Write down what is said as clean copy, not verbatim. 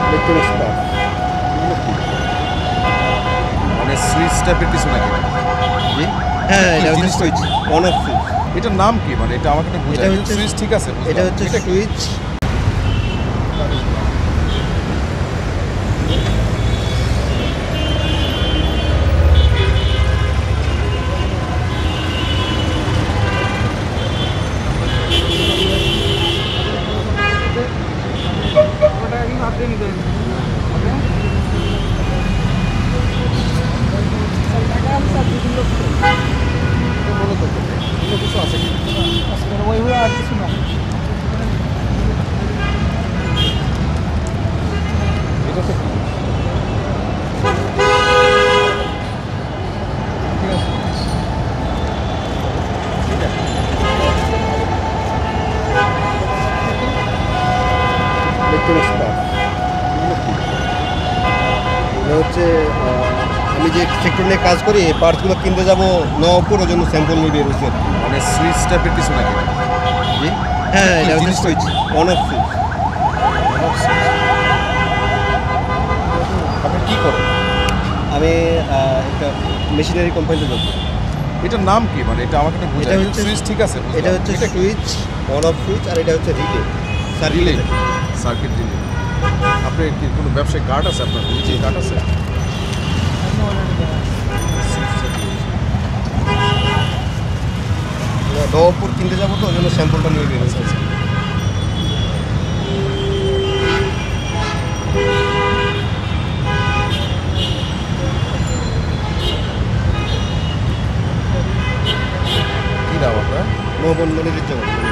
Electronics part. মানে switch টাইপের কিছু নাকি? জি হ্যাঁ, কি এটা হচ্ছে জিনিসটা সুইচ, কি? On off switch. এটার নাম কি? মানে এটা আমাকে একটু এটা বোঝায়। হচ্ছে সুইচ ঠিক আছে, বুঝলাম। এটা হচ্ছে কি? সুইচ। মূলত অন্য কিছু আছে কি? এটা তো কি? ঠিক আছে। এটা ইলেকট্রনিক্স পার্ট। এগুলো কি? এটা হচ্ছে আমি যে সেক্টর নিয়ে কাজ করি, এই পার্টসগুলো কিনতে যাবো নবপুর, ওই জন্য স্যাম্পল নিয়ে বের হচ্ছে। মানে সুইচ টাইপের কিছু নাকি? জি হ্যাঁ, কি এটা হচ্ছে জিনিসটা সুইচ, কি? On off switch. On off switch. আপনি কি করেন? আমি একটা মেশিনারি কোম্পানিতে জব করি। এটার নাম কি? মানে এটা আমাকে একটু বোঝায়। এটা হচ্ছে সুইচ ঠিক আছে, বুঝলাম। এটা হচ্ছে কি? সুইচ, অন অফ সুইচ, আর এটা হচ্ছে relay relay, circuit. Circuit relay. আপনার কি কোনো ব্যবসায়িক কার্ড আছে? আপনার নিজের কার্ড আছে? নবপুর কিনতে যাবো তো, ওই জন্য স্যাম্পলটা নিয়ে বের হচ্ছে। কি নাম আপনার? মোহন মনিরুজ্জামান।